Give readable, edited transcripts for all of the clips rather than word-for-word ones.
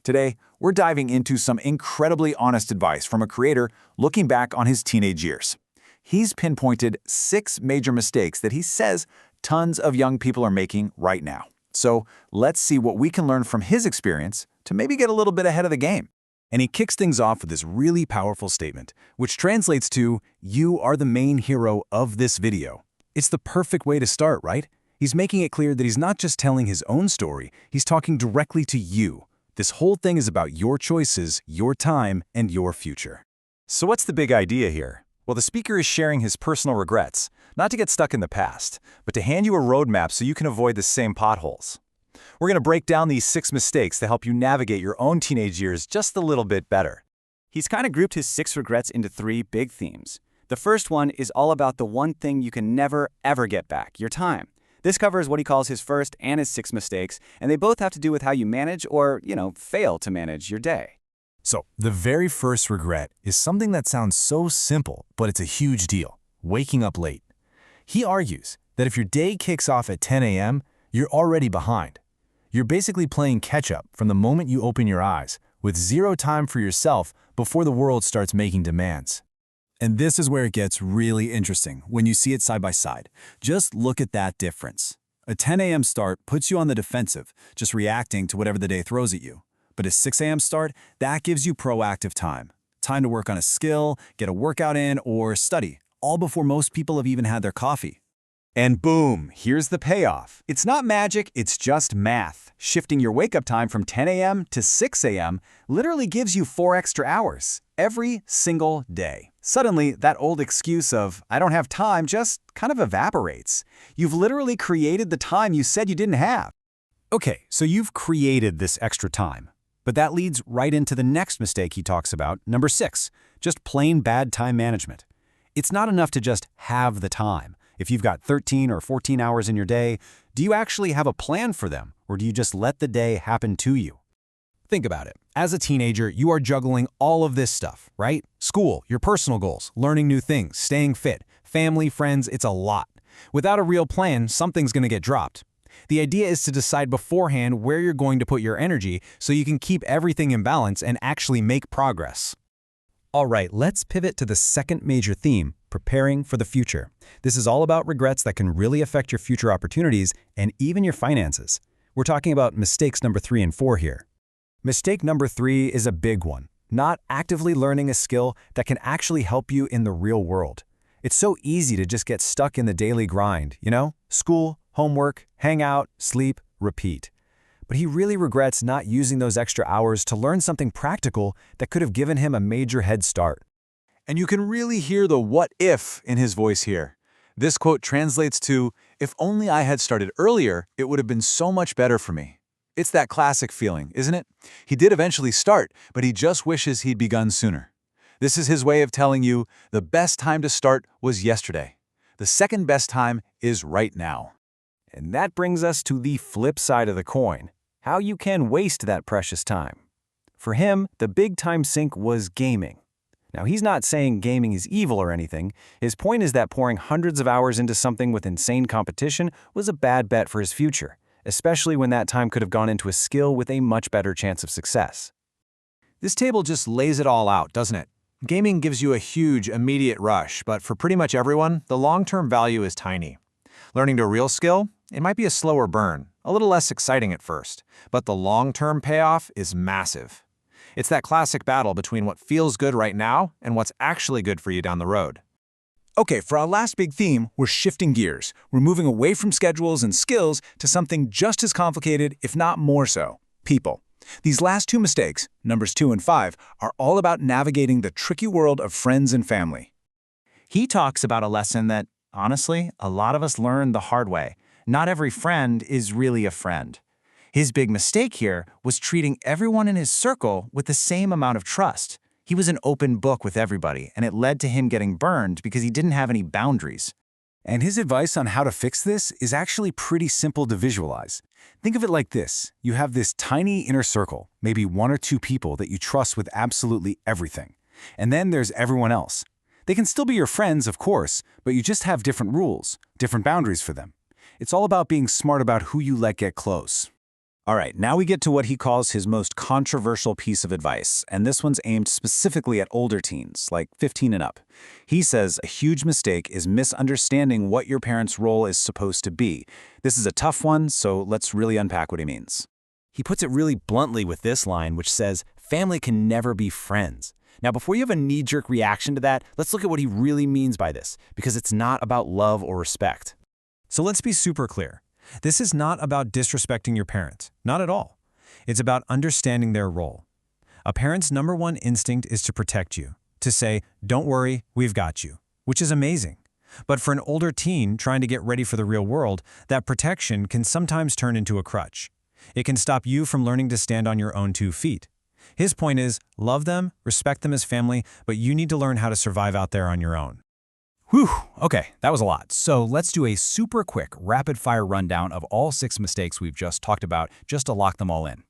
Today, we're diving into some incredibly honest advice from a creator looking back on his teenage years. He's pinpointed 6 major mistakes that he says tons of young people are making right now. So let's see what we can learn from his experience to maybe get a little bit ahead of the game. And he kicks things off with this really powerful statement, which translates to, "You are the main hero of this video." It's the perfect way to start, right? He's making it clear that he's not just telling his own story, he's talking directly to you. This whole thing is about your choices, your time, and your future. So what's the big idea here? Well, the speaker is sharing his personal regrets, not to get stuck in the past, but to hand you a roadmap so you can avoid the same potholes. We're going to break down these 6 mistakes to help you navigate your own teenage years just a little bit better. He's kind of grouped his 6 regrets into 3 big themes. The first one is all about the one thing you can never, ever get back, your time. This covers what he calls his first and his 6 mistakes, and they both have to do with how you manage or, fail to manage your day. So, the very first regret is something that sounds so simple, but it's a huge deal: waking up late. He argues that if your day kicks off at 10 a.m., you're already behind. You're basically playing catch-up from the moment you open your eyes, with 0 time for yourself before the world starts making demands. And this is where it gets really interesting when you see it side by side. Just look at that difference. A 10 a.m. start puts you on the defensive, just reacting to whatever the day throws at you. But a 6 a.m. start, that gives you proactive time. Time to work on a skill, get a workout in, or study, all before most people have even had their coffee. And boom, here's the payoff. It's not magic, it's just math. Shifting your wake-up time from 10 a.m. to 6 a.m. literally gives you 4 extra hours every single day. Suddenly, that old excuse of, "I don't have time," just kind of evaporates. You've literally created the time you said you didn't have. Okay, so you've created this extra time. But that leads right into the next mistake he talks about, number 6, just plain bad time management. It's not enough to just have the time. If you've got 13 or 14 hours in your day, do you actually have a plan for them, or do you just let the day happen to you? Think about it. As a teenager, you are juggling all of this stuff, right? School, your personal goals, learning new things, staying fit, family, friends, it's a lot. Without a real plan, something's going to get dropped. The idea is to decide beforehand where you're going to put your energy so you can keep everything in balance and actually make progress. All right, let's pivot to the second major theme, preparing for the future. This is all about regrets that can really affect your future opportunities and even your finances. We're talking about mistakes number 3 and 4 here. Mistake number 3 is a big one, not actively learning a skill that can actually help you in the real world. It's so easy to just get stuck in the daily grind, school, homework, hang out, sleep, repeat. But he really regrets not using those extra hours to learn something practical that could have given him a major head start. And you can really hear the "what if" in his voice here. This quote translates to, "If only I had started earlier, it would have been so much better for me." It's that classic feeling, isn't it? He did eventually start, but he just wishes he'd begun sooner. This is his way of telling you the best time to start was yesterday. The second best time is right now. And that brings us to the flip side of the coin, how you can waste that precious time. For him, the big time sink was gaming. Now, he's not saying gaming is evil or anything. His point is that pouring hundreds of hours into something with insane competition was a bad bet for his future, especially when that time could have gone into a skill with a much better chance of success. This table just lays it all out, doesn't it? Gaming gives you a huge, immediate rush, but for pretty much everyone, the long-term value is tiny. Learning a real skill, it might be a slower burn, a little less exciting at first, but the long-term payoff is massive. It's that classic battle between what feels good right now and what's actually good for you down the road. Okay, for our last big theme, we're shifting gears. We're moving away from schedules and skills to something just as complicated, if not more so: people. These last 2 mistakes, numbers 2 and 5, are all about navigating the tricky world of friends and family. He talks about a lesson that, honestly, a lot of us learn the hard way. Not every friend is really a friend. His big mistake here was treating everyone in his circle with the same amount of trust. He was an open book with everybody, and it led to him getting burned because he didn't have any boundaries. And his advice on how to fix this is actually pretty simple to visualize. Think of it like this. You have this tiny inner circle, maybe 1 or 2 people that you trust with absolutely everything. And then there's everyone else. They can still be your friends, of course, but you just have different rules, different boundaries for them. It's all about being smart about who you let get close. All right, now we get to what he calls his most controversial piece of advice, and this one's aimed specifically at older teens, like 15 and up. He says a huge mistake is misunderstanding what your parents' role is supposed to be. This is a tough one, so let's really unpack what he means. He puts it really bluntly with this line, which says, family can never be friends. Now, before you have a knee-jerk reaction to that, let's look at what he really means by this, because it's not about love or respect. So let's be super clear. This is not about disrespecting your parent, not at all. It's about understanding their role. A parent's number one instinct is to protect you, to say, don't worry, we've got you, which is amazing. But for an older teen trying to get ready for the real world, that protection can sometimes turn into a crutch. It can stop you from learning to stand on your own 2 feet. His point is, love them, respect them as family, but you need to learn how to survive out there on your own. Whew, okay, that was a lot. So let's do a super quick, rapid-fire rundown of all 6 mistakes we've just talked about, just to lock them all in.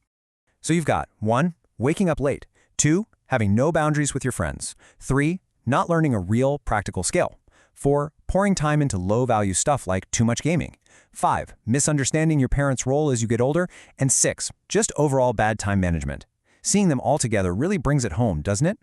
So you've got 1. Waking up late. 2. Having no boundaries with your friends. 3. Not learning a real, practical skill. 4. Pouring time into low-value stuff like too much gaming. 5. Misunderstanding your parents' role as you get older. And 6. Just overall bad time management. Seeing them all together really brings it home, doesn't it?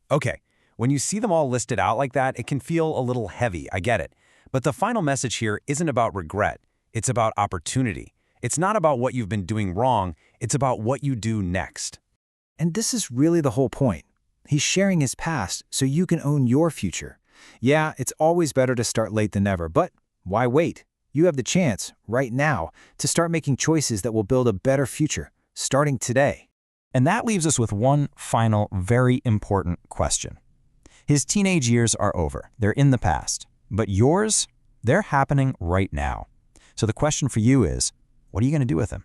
Okay, when you see them all listed out like that, it can feel a little heavy, I get it. But the final message here isn't about regret. It's about opportunity. It's not about what you've been doing wrong. It's about what you do next. And this is really the whole point. He's sharing his past so you can own your future. Yeah, it's always better to start late than never, but why wait? You have the chance, right now, to start making choices that will build a better future, starting today. And that leaves us with one final, very important question. His teenage years are over. They're in the past. But yours, they're happening right now. So the question for you is, what are you going to do with them?